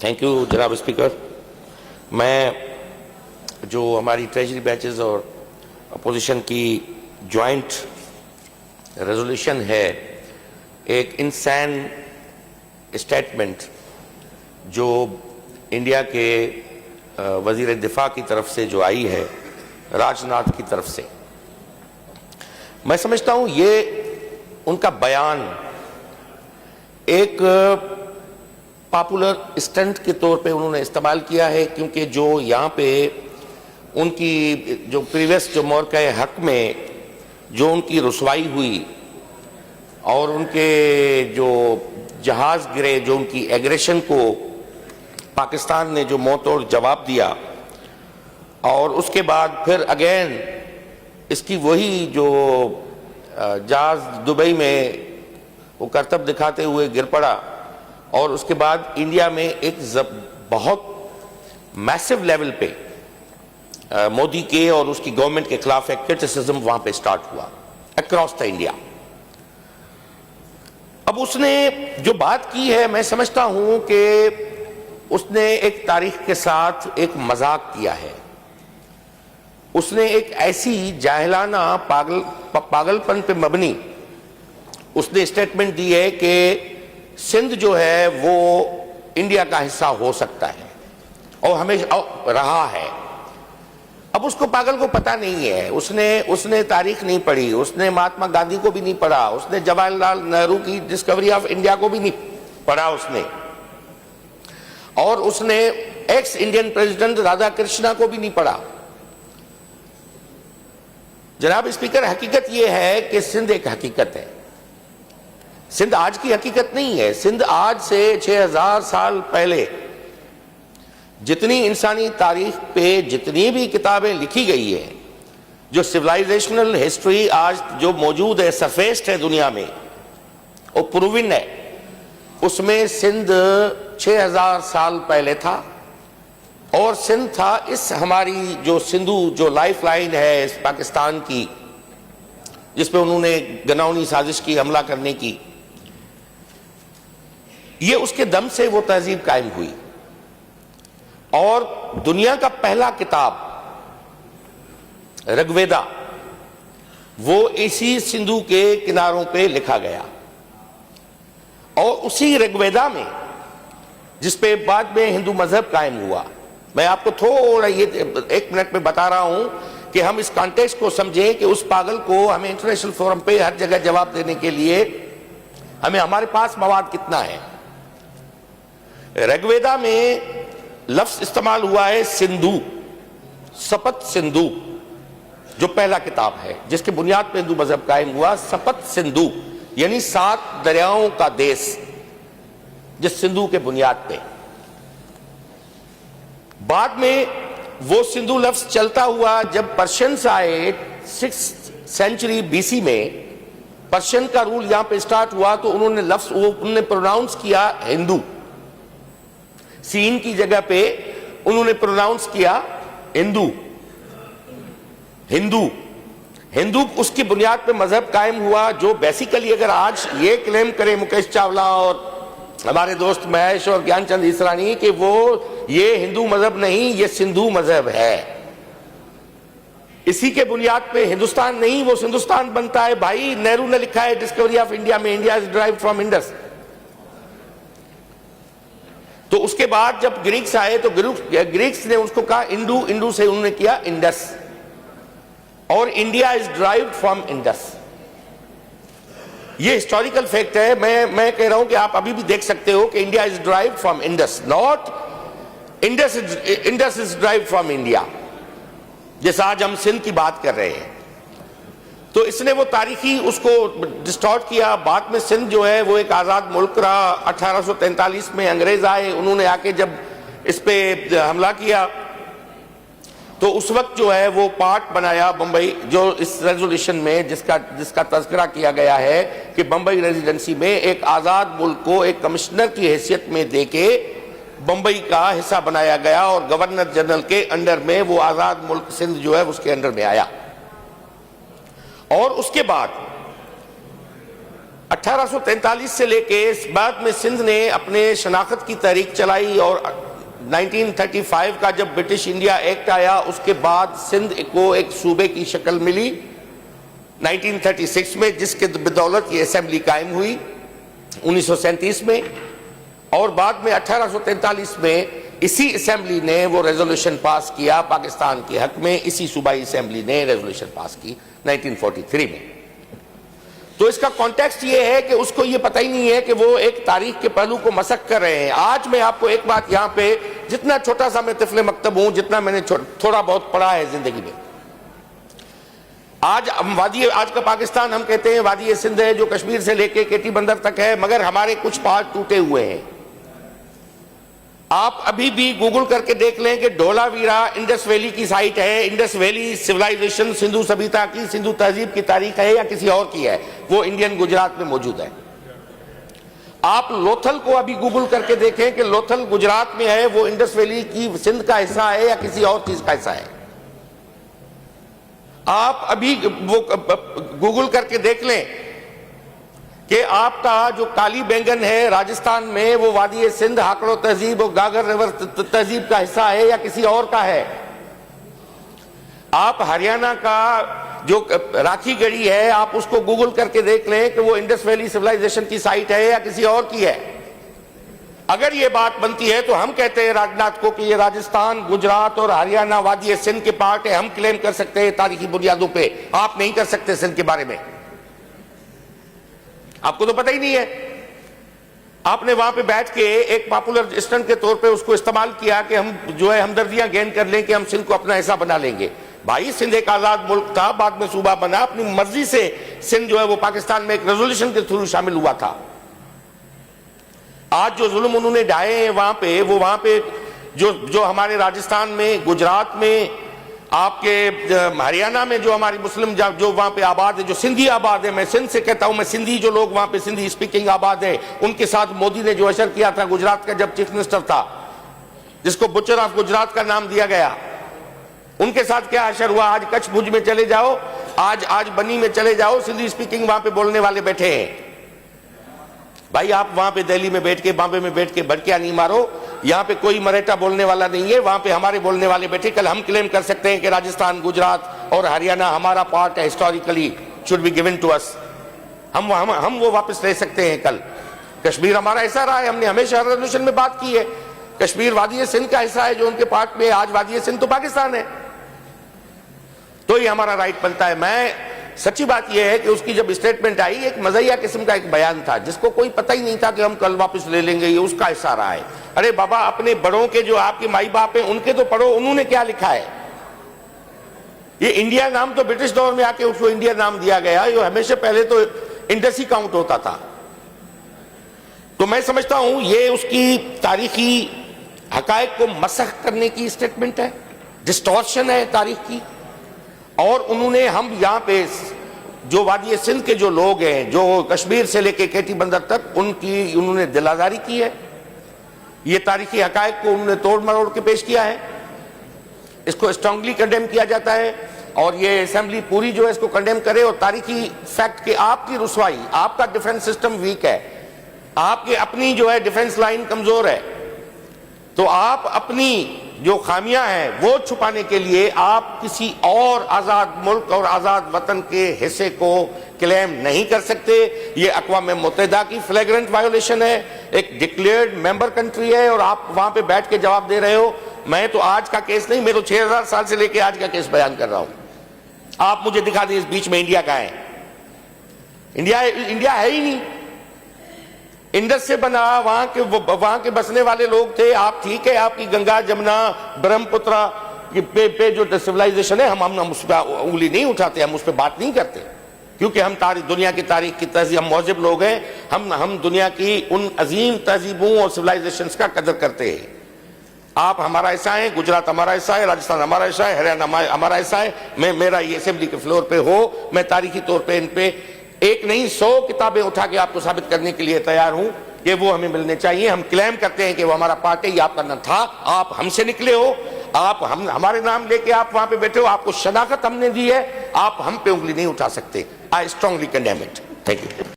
Thank you जनाब speaker. मैं जो हमारी ट्रेजरी बैचेस और अपोजिशन की जॉइंट रेजोल्यूशन है, एक इंसान स्टेटमेंट जो इंडिया के वजीर दिफा की तरफ से जो आई है, राजनाथ की तरफ से, मैं समझता हूँ ये उनका बयान एक पॉपुलर स्टंट के तौर पे उन्होंने इस्तेमाल किया है, क्योंकि जो यहाँ पे उनकी जो प्रीवियस जो मौक़े हक में जो उनकी रुसवाई हुई और उनके जो जहाज़ गिरे, जो उनकी एग्रेशन को पाकिस्तान ने जो मुंहतोड़ जवाब दिया, और उसके बाद फिर अगेन इसकी वही जो जहाज़ दुबई में वो करतब दिखाते हुए गिर पड़ा, और उसके बाद इंडिया में एक बहुत मैसिव लेवल पे मोदी के और उसकी गवर्नमेंट के खिलाफ एक क्रिटिसिज्म वहां पे स्टार्ट हुआ अक्रॉस द इंडिया। अब उसने जो बात की है, मैं समझता हूं कि उसने एक तारीख के साथ एक मजाक किया है। उसने एक ऐसी जाहिलाना पागलपन पे मबनी उसने स्टेटमेंट दी है कि सिंध जो है वो इंडिया का हिस्सा हो सकता है और हमेशा रहा है। अब उसको पागल को पता नहीं है, उसने तारीख नहीं पढ़ी, उसने महात्मा गांधी को भी नहीं पढ़ा, उसने जवाहरलाल नेहरू की डिस्कवरी ऑफ इंडिया को भी नहीं पढ़ा उसने, और उसने x Indian president Radha Krishna को भी नहीं पढ़ा। जनाब स्पीकर, हकीकत यह है कि सिंध एक हकीकत है। सिंध आज की हकीकत नहीं है। सिंध आज से 6000 साल पहले जितनी इंसानी तारीख पे जितनी भी किताबें लिखी गई है, जो सिविलाइजेशनल हिस्ट्री आज जो मौजूद है, सरफेस्ड है दुनिया में, वो प्रूविन है, उसमें सिंध 6000 साल पहले था। और सिंध था इस हमारी जो सिंधु जो लाइफ लाइन है इस पाकिस्तान की, जिसपे उन्होंने गनाउनी साजिश की हमला करने की, ये उसके दम से वो तहजीब कायम हुई। और दुनिया का पहला किताब ऋग्वेदा वो इसी सिंधु के किनारों पे लिखा गया, और उसी ऋग्वेदा में जिसपे बाद में हिंदू मजहब कायम हुआ। मैं आपको थोड़ा ये 1 मिनट में बता रहा हूं कि हम इस कॉन्टेक्स्ट को समझें कि उस पागल को हमें इंटरनेशनल फोरम पे हर जगह जवाब देने के लिए हमें हमारे पास मवाद कितना है। ऋग्वेदा में लफ्ज इस्तेमाल हुआ है सिंधु, सपत सिंधु, जो पहला किताब है जिसके बुनियाद पे हिंदू मजहब कायम हुआ। सपत सिंधु यानी 7 दरियाओं का देश, जिस सिंधु के बुनियाद पे बाद में वो सिंधु लफ्ज चलता हुआ जब पर्शियंस आए 6th सेंचुरी BC में, पर्शियन का रूल यहां पे स्टार्ट हुआ, तो उन्होंने लफ्ज उन्होंने प्रोनाउंस किया हिंदू, सीन की जगह पे उन्होंने प्रोनाउंस किया हिंदू। हिंदू हिंदू उसकी बुनियाद पे मजहब कायम हुआ, जो बेसिकली अगर आज ये क्लेम करे मुकेश चावला और हमारे दोस्त महेश और ज्ञानचंद ईसरानी कि वो ये हिंदू मजहब नहीं, ये सिंधु मजहब है, इसी के बुनियाद पे हिंदुस्तान नहीं वो सिंधुस्तान बनता है। भाई नेहरू ने लिखा है डिस्कवरी ऑफ इंडिया में, India is derived from Indus. तो उसके बाद जब ग्रीक्स आए तो ग्रीक्स ने उसको कहा इंडू, इंडू से उन्होंने किया इंडस, और India is derived from Indus. ये हिस्टोरिकल फैक्ट है। मैं कह रहा हूं कि आप अभी भी देख सकते हो कि India is derived from Indus, not Indus is derived from India, जैसा आज हम सिंध की बात कर रहे हैं। तो इसने वो तारीखी उसको डिस्टॉर्ट किया। बाद में सिंध जो है वो एक आज़ाद मुल्क रहा। 1843 में अंग्रेज आए, उन्होंने आके जब इस पे हमला किया तो उस वक्त जो है वो पार्ट बनाया बंबई, जो इस रेजोल्यूशन में जिसका तज़किरा किया गया है कि बंबई रेजिडेंसी में एक आज़ाद मुल्क को एक कमिश्नर की हैसियत में देके बंबई का हिस्सा बनाया गया, और गवर्नर जनरल के अंडर में वो आज़ाद मुल्क सिंध जो है उसके अंडर में आया। और उसके बाद 1843 से लेके इस बाद में सिंध ने अपने शनाख्त की तहरीक चलाई और 1935 का जब ब्रिटिश इंडिया एक्ट आया उसके बाद सिंध को एक सूबे की शक्ल मिली 1936 में, जिसके बदौलत ये असेंबली कायम हुई 1937 में। और बाद में 1843 में इसी असेंबली ने वो रेजोल्यूशन पास किया पाकिस्तान के हक में, इसी सूबाई असेंबली ने रेजोल्यूशन पास की 1943 में। तो इसका कॉन्टेक्स्ट ये है कि उसको ये पता ही नहीं है कि वो एक तारीख के पहलू को मसक कर रहे हैं। आज मैं आपको एक बात यहां पे, जितना छोटा सा मैं तिफले मकतब हूं, जितना मैंने थोड़ा बहुत पढ़ा है जिंदगी में, आज का पाकिस्तान हम कहते हैं वादी सिंध है, जो कश्मीर से लेके केटी बंदर तक है, मगर हमारे कुछ पार्ट टूटे हुए हैं। आप अभी भी गूगल करके देख लें कि धोलावीरा इंडस वैली की साइट है, इंडस वैली सिविलाइजेशन सिंधु सभ्यता की, सिंधु तहजीब की तारीख है या किसी और की है, वो इंडियन गुजरात में मौजूद है। आप लोथल को अभी गूगल करके देखें कि लोथल गुजरात में है, वो इंडस वैली की सिंध का हिस्सा है या किसी और चीज का हिस्सा है। आप अभी वो गूगल करके देख लें कि आपका जो काली बैंगन है राजस्थान में, वो वादी सिंध, हाकड़ो तहजीब और गागर रिवर तहजीब का हिस्सा है या किसी और का है। आप हरियाणा का जो राखी गढ़ी है, आप उसको गूगल करके देख लें कि वो इंडस वैली सिविलाइजेशन की साइट है या किसी और की है। अगर ये बात बनती है तो हम कहते हैं राजनाथ को कि ये राजस्थान, गुजरात और हरियाणा वादी सिंध के पार्ट है, हम क्लेम कर सकते हैं तारीखी बुनियादों पे, आप नहीं कर सकते सिंध के बारे में। आपको तो पता ही नहीं है। आपने वहां पे बैठ के एक पॉपुलर स्टंट के तौर पे उसको इस्तेमाल किया कि हम जो है हमदर्दियां गेन कर लें कि हम सिंध को अपना हिस्सा बना लेंगे। भाई, सिंध एक आजाद मुल्क था, बाद में सूबा बना, अपनी मर्जी से सिंध जो है वो पाकिस्तान में एक रेजोल्यूशन के थ्रू शामिल हुआ था। आज जो जुल्म उन्होंने ढाए हैं वहां पे, वो वहां पे जो हमारे राजस्थान में, गुजरात में, आपके हरियाणा में जो हमारी मुस्लिम जो वहां पे आबाद है, जो सिंधी आबाद है, मैं सिंध से कहता हूं, मैं सिंधी जो लोग वहां पे सिंधी स्पीकिंग आबाद है, उनके साथ मोदी ने जो अशर किया था गुजरात का जब चीफ मिनिस्टर था, जिसको बुचर ऑफ गुजरात का नाम दिया गया, उनके साथ क्या अशर हुआ। आज कच्छ भुज में चले जाओ, आज बनी में चले जाओ, सिंधी स्पीकिंग वहां पे बोलने वाले बैठे हैं। भाई, आप वहां पे दिल्ली में बैठ के, बॉम्बे में बैठ के भड़कियां नहीं मारो। यहां पे कोई मराठा बोलने वाला नहीं है, वहां पे हमारे बोलने वाले बैठे। कल हम क्लेम कर सकते हैं कि राजस्थान, गुजरात और हरियाणा हमारा पार्ट है, historically should be given to us. हम वो वापस ले सकते हैं। कल कश्मीर हमारा हिस्सा रहा है, हमने हमेशा रेजोल्यूशन में बात की है। कश्मीर वादी सिंध का हिस्सा है जो उनके पार्ट में, आज वादी सिंध तो पाकिस्तान है, तो ये हमारा राइट बनता है। मैं सच्ची बात यह है कि उसकी जब स्टेटमेंट आई, एक मज़ाहिया किस्म का एक बयान था जिसको कोई पता ही नहीं था कि हम कल वापस ले लेंगे, ये उसका हिस्सा रहा है। अरे बाबा, अपने बड़ों के जो आपके माई बाप हैं उनके तो पढ़ो, उन्होंने क्या लिखा है। ये इंडिया नाम तो ब्रिटिश दौर में आके उसको इंडिया नाम दिया गया, ये हमेशा पहले तो इंडस ही काउंट होता था। तो मैं समझता हूं ये उसकी तारीखी हकायक को मसख करने की स्टेटमेंट है, डिस्टॉर्शन है तारीख की। और उन्होंने, हम यहाँ पे जो वादी सिंध के जो लोग हैं, जो कश्मीर से लेके केटी बंदर तक, उनकी उन्होंने दिलादारी की है। ये तारीखी हकायक को उन्होंने तोड़ मरोड़ के पेश किया है। इसको स्ट्रांगली कंडेम किया जाता है और ये असेंबली पूरी जो है इसको कंडेम करे। और तारीखी फैक्ट कि आपकी रुसवाई, आपका डिफेंस सिस्टम वीक है, आपकी अपनी जो है डिफेंस लाइन कमजोर है, तो आप अपनी जो खामियां हैं वो छुपाने के लिए आप किसी और आजाद मुल्क और आजाद वतन के हिस्से को क्लेम नहीं कर सकते। ये अक़वाम मुत्तहिदा की फ्लैग्रेंट वायोलेशन है, एक डिक्लेयर्ड मेंबर कंट्री है, और आप वहां पे बैठ के जवाब दे रहे हो। मैं तो आज का केस नहीं, मैं तो 6000 साल से लेके आज का केस बयान कर रहा हूं। आप मुझे दिखा दें इस बीच में इंडिया कहां है। इंडिया है ही नहीं। इंडस से बना, वहां के बसने वाले लोग थे। आप ठीक है, आपकी गंगा, जमुना, ब्रह्मपुत्र पे जो सिविलाइजेशन है, हम उस पर उंगली नहीं उठाते, हम उस पर बात नहीं करते, क्योंकि हम दुनिया की तारीख की तहजीब, हम मौजिब लोग हैं। हम दुनिया की उन अजीम तहजीबों और सिविलाइजेशन का कदर करते हैं। आप हमारा हिस्सा है, गुजरात हमारा हिस्सा है, राजस्थान हमारा हिस्सा है, हरियाणा हमारा हिस्सा है। मेरा ये असेंबली के फ्लोर पे हो, मैं तारीखी तौर पे इन पे एक नहीं 100 किताबें उठा के आपको साबित करने के लिए तैयार हूं कि वो हमें मिलने चाहिए। हम क्लेम करते हैं कि वो हमारा पार्ट है, ये आपका न था, आप हमसे निकले हो, आप हमारे नाम लेके आप वहां पे बैठे हो, आपको शनाख्त हमने दी है, आप हम पे उंगली नहीं उठा सकते। I strongly condemn it. Thank you.